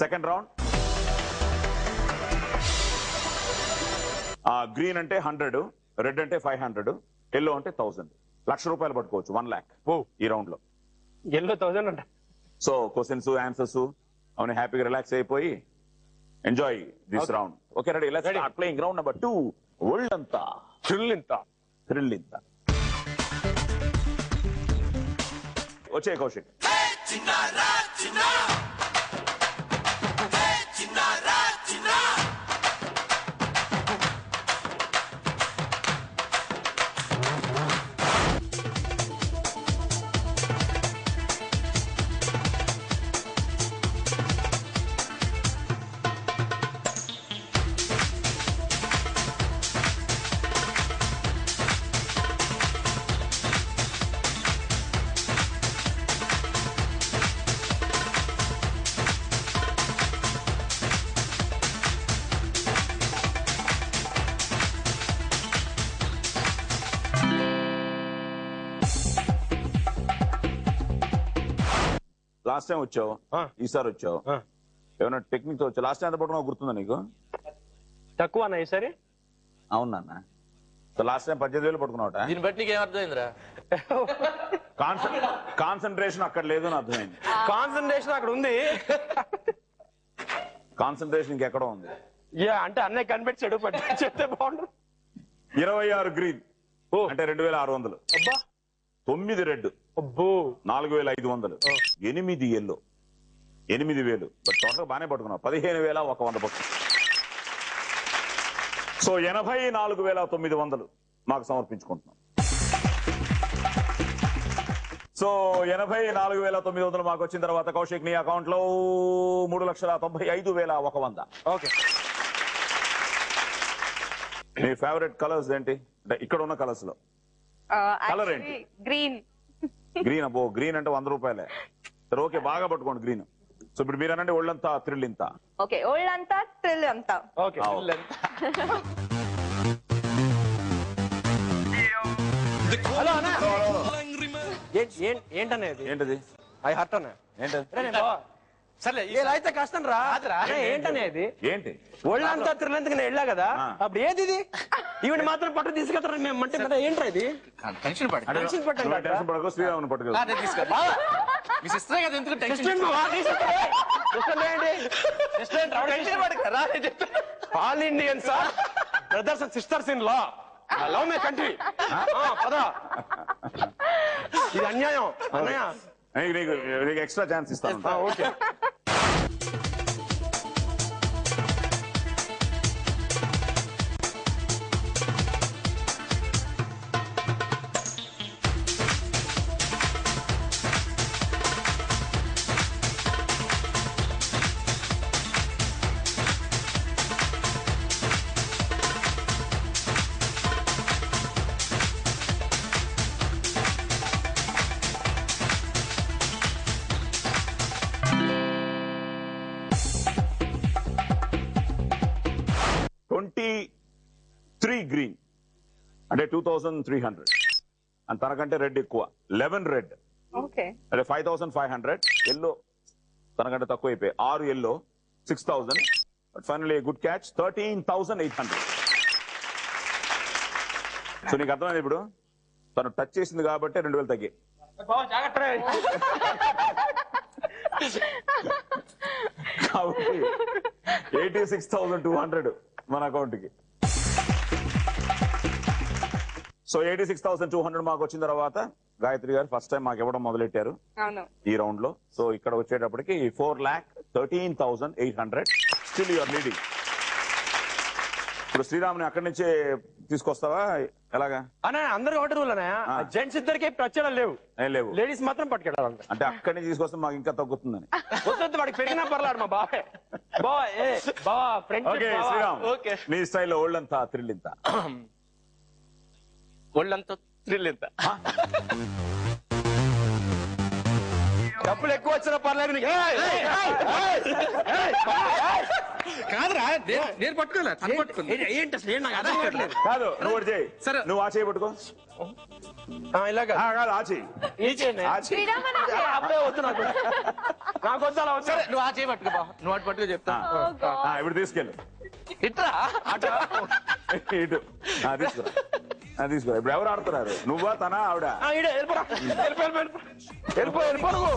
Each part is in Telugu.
Second round. గ్రీన్ అంటే 100, రెడ్ అంటే 500, ఎల్లో అంటే 1000. ₹1,00,000 పట్టుకోవచ్చు. 1 lakh ఈ రౌండ్ లో. ఎల్లో 1000 అంట. సో క్వశ్చన్స్ ఆన్సర్స్ అవును హ్యాపీగా రిలాక్స్ అయిపోయి enjoy this round. Okay ready, let's start playing round number 2. ఒళ్ళంతా థ్రిల్ ఇంత. వచ్చే కౌశిక్. లాస్ట్ టైం వచ్చావు, ఈసారి వచ్చావు, ఏమైనా టెక్నిక్ తో వచ్చావు. లాస్ట్ టైం ఎంత పట్టుకున్నావు గుర్తుందా నీకు? తక్కువ అన్న ఈసారి. అవునన్నా, లాస్ట్ టైం 18,000 పట్టుకున్నావు. దీన్ని బట్టి నీకు ఏమర్థమైందిరా? కాన్సన్ట్రేషన్ అక్కడ లేదు అని అర్థమైంది. కాన్సన్ట్రేషన్ అక్కడ ఉంది, కాన్సన్ట్రేషన్ ఇంకెక్కడో ఉంది. అంటే అన్నయ్య కనిపెట్టాడు, చెప్తే బాగుండు. 26 గ్రీన్ అంటే 2,600, 9 రెడ్ 4,500, 8 ఎల్లో 8,000. బట్ టోటల్ బాగానే పట్టుకున్నావు. 15,100 పట్టుకున్నావు. సో 84,900 మాకు సమర్పించుకుంటున్నాం. సో 84,900 మాకు వచ్చిన తర్వాత కౌశిక్ నీ అకౌంట్ లో 3,95,100. ఓకే. నీ ఫేవరెట్ కలర్స్ ఏంటి? అంటే ఇక్కడ ఉన్న కలర్స్ లో కలర్ ఏంటి? గ్రీన్. గ్రీన్. అబ్బో, గ్రీన్ అంటే ₹100. సరే ఓకే, బాగా పట్టుకోండి గ్రీన్. సో ఇప్పుడు మీరు అనండి ఒళ్ళంతా థ్రిల్ ఇంత. ఓకే, ఒళ్ళంతా థ్రిల్ అంతా. ఓకే. హలో అన్న, ఏంటనేది? ఏంటది? ఐ హర్ట్ అన్న. ఏంటది? సరే ఇలా అయితే కష్టం రా. ఏంటనేది? ఏంటి? ఒళ్ళంతా త్రిలంతకి నేను వెళ్ళా కదా, అప్పుడు ఏది ఇది? ఈవిడ మాత్రం పట్టు తీసుకెళ్తారు మేము అంటే కదా. ఏంట్రా ఇది? టెన్షన్ పడి టెన్షన్ పడకు, శ్రీరాముని పట్టుకెళ్ళి. మీ సిస్టర్ కదా, ఎందుకు tension? All Indians brothers and sisters in law, love my country. పదా, ఇది అన్యాయం అన్నయ్య. నీకు ఎక్స్ట్రా ఛాన్స్ ఇస్తాను. ఓకే. గ్రీన్ అంటే 2,300 అండ్ తనకంటే రెడ్ ఎక్కువ. 11 రెడ్ అంటే 5,500. ఎల్లో తనకంటే తక్కువ అయిపోయి 6 yellow 6,000. But finally good catch 13,800. So నీకు అర్థమైంది ఇప్పుడు, తను టచ్ చేసింది కాబట్టి 2,000 తగ్గి. కాబట్టి 86,200 మన అకౌంట్ కి. సో 86,200 మాకు వచ్చిన తర్వాత గాయత్రి గారు ఫస్ట్ టైం మాకు ఇవ్వడం మొదలెట్టారు ఈ రౌండ్ లో. సో ఇక్కడ వచ్చేటప్పటికి 4,13,800. Still you're leading. ఇప్పుడు శ్రీరామ్ని అక్కడి నుంచే తీసుకొస్తావా ఎలాగా? అన్నా అందరూ ఒకటి రూల్ అన్నా, జెంట్స్ ఇద్దరికి ప్రచారాలు లేవు, లేవు, లేడీస్ మాత్రం పట్టుకెళ్ళాలంట. అంటే అక్కడి నుంచి తీసుకొస్తే మాకు ఇంకా తగ్గుతుందని. వద్దు, వాడికి పెరిగినా పర్లాడు మా బాబాయ్. బావా ఫ్రెండ్. శ్రీరామ్ నీ స్టైల్లో ఒళ్ళంతా థ్రిల్ ఇంత. ఒళ్ళంతా థ్రిల్ ఇంత. డబ్బులు ఎక్కువ వచ్చినా పర్లేదు నీకు. కాదురా, నేను పట్టుకోలే, తను పట్టుకుంది. ఏంటి అసలు? ఏం నాకు అర్థం కావట్లేదు. కాదు, నువ్వు చేయి. సరే, నువ్వు ఆ చేయి పట్టుకో. ఇలాగా కాదు ఆచి ఈ చేయండి ఆచి శ్రీరామన్ అంటే అప్పుడే వద్దు నాకు వద్దు అలా వద్దు నువ్వు ఆ చేయి పట్టుకో బావ నువ్వు అటు పట్టుకో చెప్తా ఇప్పుడు తీసుకెళ్ళు ఇట్రా అటు ఇటు తీసుకురా తీసుకురా ఇప్పుడు ఎవరు ఆడుతున్నారు నువ్వా తనా ఆవిడ ఈడే వెళ్ళిపోరా వెళ్ళిపో నువ్వు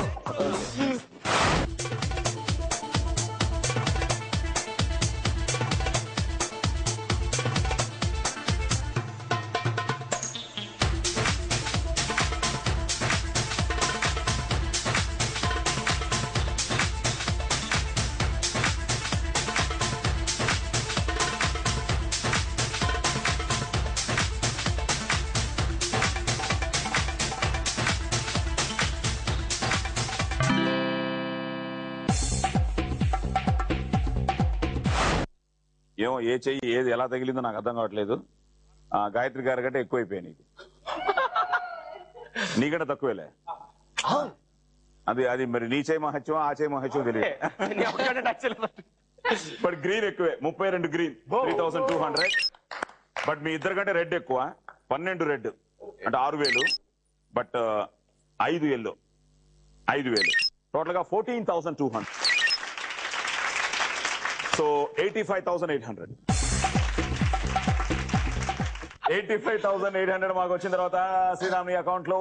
ఏమో ఏ చెయ్యి ఏది ఎలా తగిలిందో నాకు అర్థం కావట్లేదు గాయత్రి గారి కంటే ఎక్కువైపోయాయి నీకు నీకంటే తక్కువేలే అది మరి నీ చేయి మహత్యం ఆ చేయి మహత్యం తెలియదు బట్ గ్రీన్ ఎక్కువే 32 గ్రీన్ 3200 బట్ మీ ఇద్దరు కంటే రెడ్ ఎక్కువ 12 రెడ్ అంటే 6000 బట్ 5 ఎల్లో 5000 టోటల్ గా 14,200 సో 85,800 85,800 మాకు వచ్చిన తర్వాత శ్రీరామ్ అకౌంట్ లో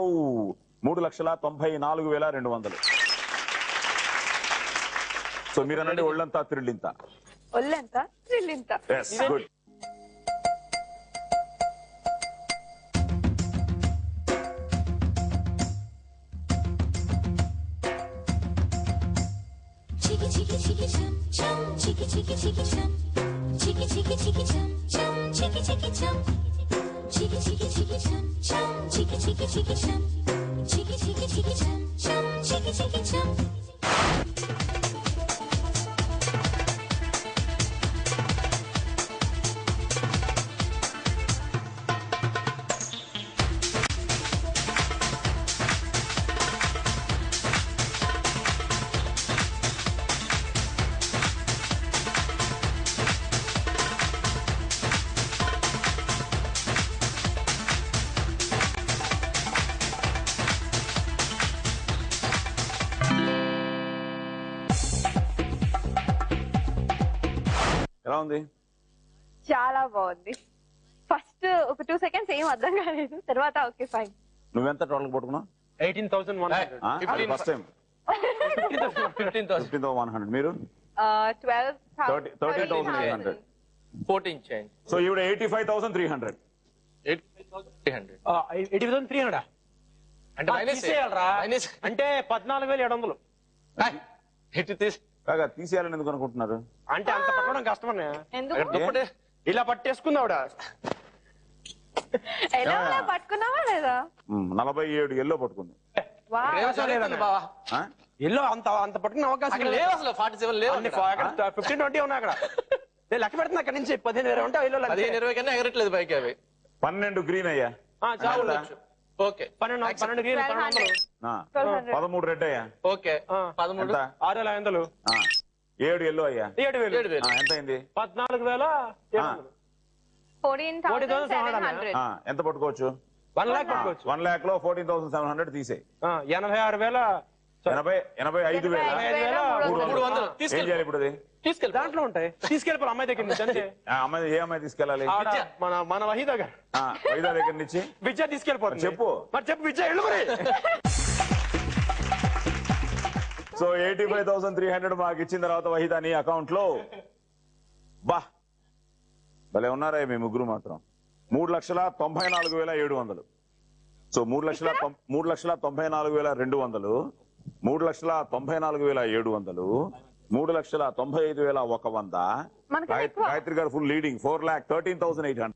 3,94,200 సో మీరు అనండి ఒళ్ళంతా త్రిల్లింత ఒళ్ళెంత త్రిల్లింత yes good Chiki chiki chiki chum chum chiki chiki chiki chum chiki chiki chiki chum chum chiki chiki chum chiki chiki chiki chum chum chiki chiki chiki chum chiki chiki chiki chum chum chiki chiki chum ఎలా ఉంది చాలా బాగుంది ఫస్ట్ ఒక 2 seconds ఏం అర్థం కాలేదు తర్వాత ఓకే ఫైన్ నువ్వెంత టోటల్ పట్టుకున్నావు 18,100 ఫస్ట్ టైం 15,000 15,100 మీరు 13,800 14 చేయండి సో ఈవిడ 85,300 8,300 80,300 అంటే మైనస్ తీసేయాలరా మైనస్ అంటే 14,700 ఇటు తీసి కాగా తీసేయాలని ఎందుకు అనుకుంటున్నారు అంటే అంత పట్టడం కష్టం అన్నయ్య ఎందుకు ఇలా పట్టేసుకుంది ఆవిడ ఎలా ఉన్నా పట్టుకున్నావా లేదా 47 ఎల్లో పట్టుకుంది వావ్. బావా ఆ? ఎల్లో అంత పట్టుకునే అవకాశం అక్కడ లేవు అసలు 47 లేవు అన్ని 15-20 ఉన్నాయి అక్కడ నేను లెక్క పెడుతున్నా అక్కడ నుంచి 15-20 ఉంటే ఇల్లు 15-20 కన్నా ఎగరట్లేదు పైకి అవి 12 గ్రీన్ అయ్యా చాలు ఉండొచ్చు. ఓకే 12 గ్రీన్ 1200 1200 13 రెడ్ అయ్యా ఓకే 13 ఎంత 6,500 7 ఎల్లో అయ్యా 7,000 7,000 ఎంత అయింది 14,700 14,700 ఎంత పట్టుకోవచ్చు 1 లాక్ పట్టుకోవచ్చు 1 lakh లో 14,700 తీసేయి 86,000 85,000 300 ఏం తీసుకెళ్ళి చేయాలి ఇప్పుడు అది తీసుకెళ్ళి దాంట్లో ఉంటాయి తీసుకెళ్ళిపోయి అమ్మాయి దగ్గర నుంచి అంతే ఆ అమ్మాయి ఏ అమ్మాయి తీసుకెళ్ళాలి ఆవిడ మన వహీద గారు వైదా దగ్గర నుంచి విద్య తీసుకెళ్ళిపోతుంది చెప్పు. మరి చెప్పు విద్య వెళ్ళు మరి సో 85,300 మాకు ఇచ్చిన తర్వాత వహీదా నీ అకౌంట్ లో బా భలే ఉన్నారా మీ ముగ్గురు మాత్రం 3,94,700 సో 3,94,200 3,94,700 3,95,100 మనకన్నా ఎక్కువ. గాయత్రి గారు ఫుల్ లీడింగ్ 4,13,800